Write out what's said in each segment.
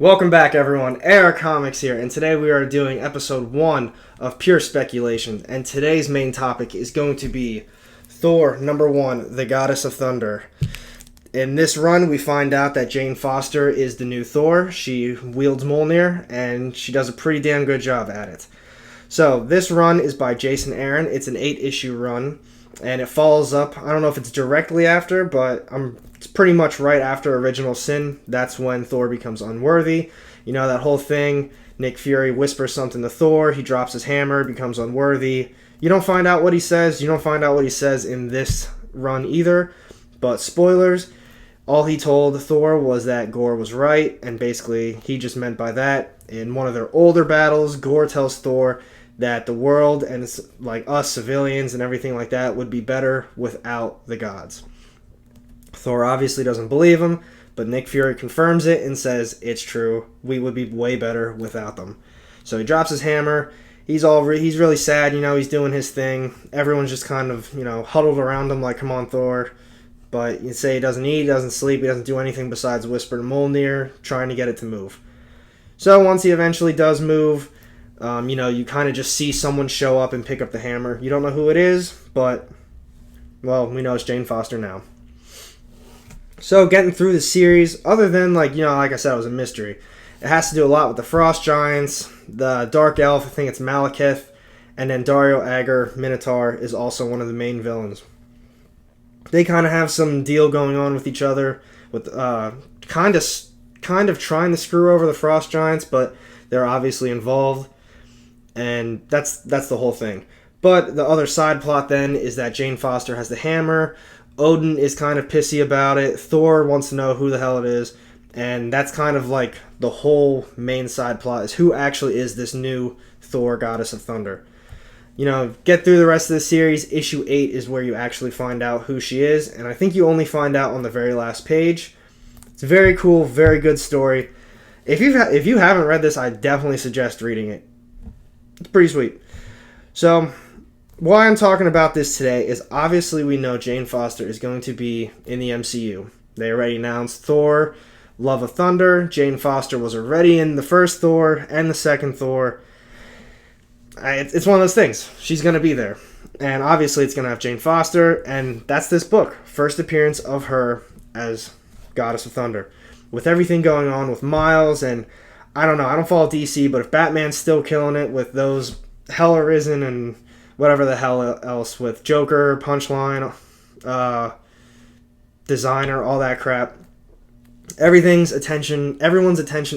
Welcome back, everyone. AR Comics here, and today we are doing episode 1 of Pure Speculation, and today's main topic is going to be Thor #1, the Goddess of Thunder. In this run, we find out that Jane Foster is the new Thor. She wields Mjolnir, and she does a pretty damn good job at it. So, this run is by Jason Aaron. It's an 8-issue run, and it follows up, I don't know if it's directly after, but it's pretty much right after Original Sin. That's when Thor becomes unworthy. You know, that whole thing. Nick Fury whispers something to Thor. He drops his hammer, becomes unworthy. You don't find out what he says. You don't find out what he says in this run either. But spoilers, all he told Thor was that Gore was right. And basically, he just meant by that, in one of their older battles, Gore tells Thor that the world and like us civilians and everything like that would be better without the gods. Thor obviously doesn't believe him, but Nick Fury confirms it and says it's true. We would be way better without them. So he drops his hammer. He's really sad. You know, he's doing his thing. Everyone's just kind of, huddled around him like, come on, Thor. But you say he doesn't eat, he doesn't sleep, he doesn't do anything besides whisper to Mjolnir, trying to get it to move. So once he eventually does move, you kind of just see someone show up and pick up the hammer. You don't know who it is, but, well, we know it's Jane Foster now. So getting through the series, other than, like I said, it was a mystery. It has to do a lot with the Frost Giants, the Dark Elf, I think it's Malekith, and then Dario Agger, Minotaur, is also one of the main villains. They kind of have some deal going on with each other, with kind of trying to screw over the Frost Giants, but they're obviously involved. And that's the whole thing. But the other side plot then is that Jane Foster has the hammer. Odin is kind of pissy about it. Thor wants to know who the hell it is. And that's kind of like the whole main side plot, is who actually is this new Thor, Goddess of Thunder. Get through the rest of the series. Issue 8 is where you actually find out who she is. And I think you only find out on the very last page. It's a very cool, very good story. If you haven't read this, I definitely suggest reading it. It's pretty sweet. So, why I'm talking about this today is obviously we know Jane Foster is going to be in the MCU. They already announced Thor, Love of Thunder. Jane Foster was already in the first Thor and the second Thor. It's one of those things. She's going to be there. And obviously it's going to have Jane Foster, and that's this book. First appearance of her as Goddess of Thunder. With everything going on with Miles, and I don't know, I don't follow DC, but if Batman's still killing it with those Hell Arisen and whatever the hell else with Joker, Punchline, Designer, all that crap, everyone's attention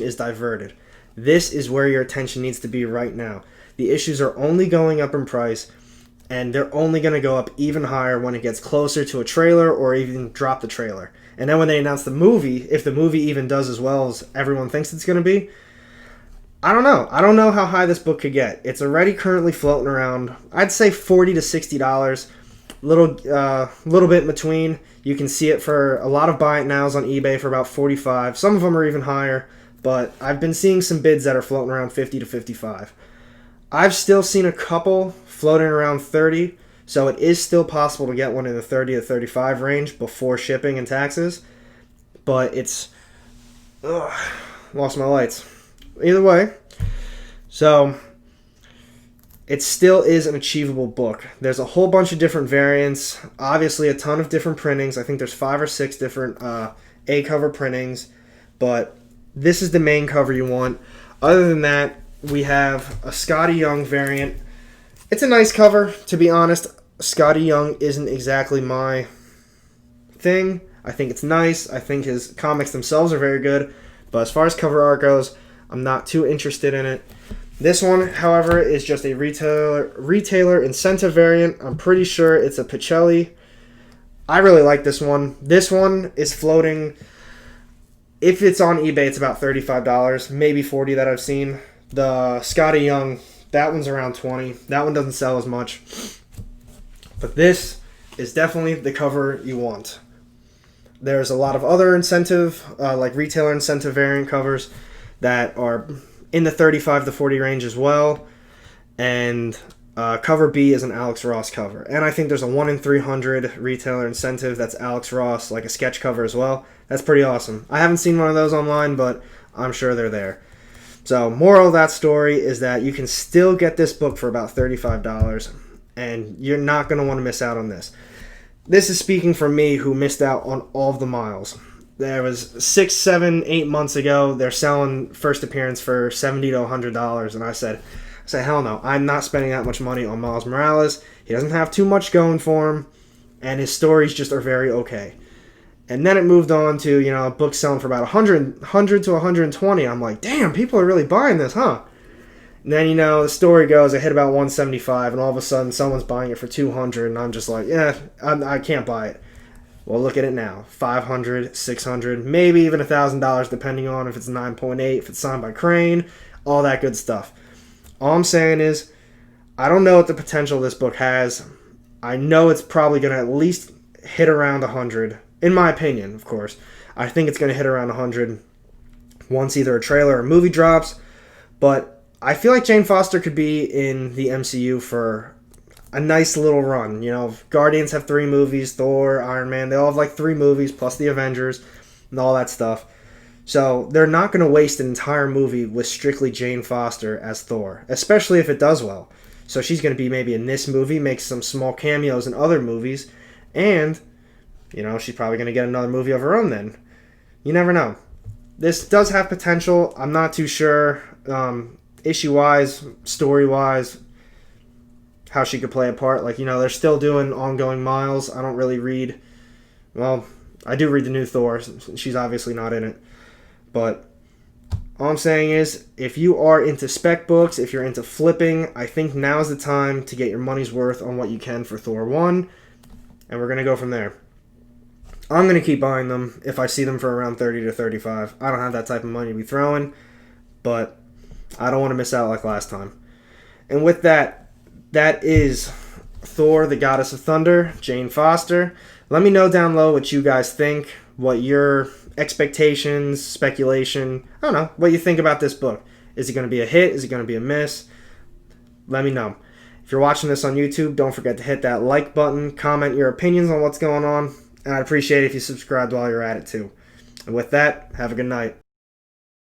is diverted. This is where your attention needs to be right now. The issues are only going up in price, and they're only going to go up even higher when it gets closer to a trailer or even drop the trailer. And then when they announce the movie, if the movie even does as well as everyone thinks it's going to be, I don't know. I don't know how high this book could get. It's already currently floating around, I'd say $40 to $60. Little bit in between. You can see it for a lot of buy it nows on eBay for about $45. Some of them are even higher, but I've been seeing some bids that are floating around $50 to $55. I've still seen a couple floating around $30, so it is still possible to get one in the $30 to $35 range before shipping and taxes. But it's... lost my lights. Either way, so it still is an achievable book. There's a whole bunch of different variants, obviously a ton of different printings. I think there's 5 or 6 different A-cover printings, but this is the main cover you want. Other than that, we have a Scotty Young variant. It's a nice cover, to be honest. Scotty Young isn't exactly my thing. I think it's nice. I think his comics themselves are very good, but as far as cover art goes, I'm not too interested in it. This one, however, is just a retailer incentive variant. I'm pretty sure it's a Pacelli. I really like this one. This one is floating. If it's on eBay, it's about $35, maybe $40 that I've seen. The Scotty Young, that one's around $20. That one doesn't sell as much. But this is definitely the cover you want. There's a lot of other incentive, like retailer incentive variant covers that are in the $35 to $40 range as well. And cover B is an Alex Ross cover. And I think there's a 1 in 300 retailer incentive that's Alex Ross, like a sketch cover as well. That's pretty awesome. I haven't seen one of those online, but I'm sure they're there. So, moral of that story is that you can still get this book for about $35, and you're not going to want to miss out on this. This is speaking for me, who missed out on all of the miles. There was 6, 7, 8 months ago, they're selling first appearance for $70 to $100, and I said, hell no, I'm not spending that much money on Miles Morales. He doesn't have too much going for him, and his stories just are very okay. And then it moved on to, a book selling for about 100 to 120. I'm like, damn, people are really buying this, huh? And then, the story goes, I hit about 175, and all of a sudden someone's buying it for 200, and I'm just like, I can't buy it. Well, look at it now. 500, 600, maybe even $1,000, depending on if it's 9.8, if it's signed by Crane, all that good stuff. All I'm saying is, I don't know what the potential this book has. I know it's probably going to at least hit around 100. In my opinion, of course. I think it's going to hit around 100 once either a trailer or a movie drops. But I feel like Jane Foster could be in the MCU for a nice little run. Guardians have 3 movies, Thor, Iron Man, they all have 3 movies, plus the Avengers, and all that stuff. So they're not going to waste an entire movie with strictly Jane Foster as Thor, especially if it does well. So she's going to be maybe in this movie, make some small cameos in other movies, and she's probably going to get another movie of her own then. You never know. This does have potential. I'm not too sure, issue-wise, story-wise, how she could play a part. They're still doing ongoing Miles. I don't really read... Well, I do read the new Thor. She's obviously not in it. But all I'm saying is, if you are into spec books, if you're into flipping, I think now's the time to get your money's worth on what you can for Thor 1. And we're going to go from there. I'm going to keep buying them if I see them for around 30 to 35. I don't have that type of money to be throwing, but I don't want to miss out like last time. And with that, that is Thor, the Goddess of Thunder, Jane Foster. Let me know down below what you guys think, what your expectations, speculation, I don't know, what you think about this book. Is it going to be a hit? Is it going to be a miss? Let me know. If you're watching this on YouTube, don't forget to hit that like button, comment your opinions on what's going on, and I'd appreciate it if you subscribed while you're at it too. And with that, have a good night.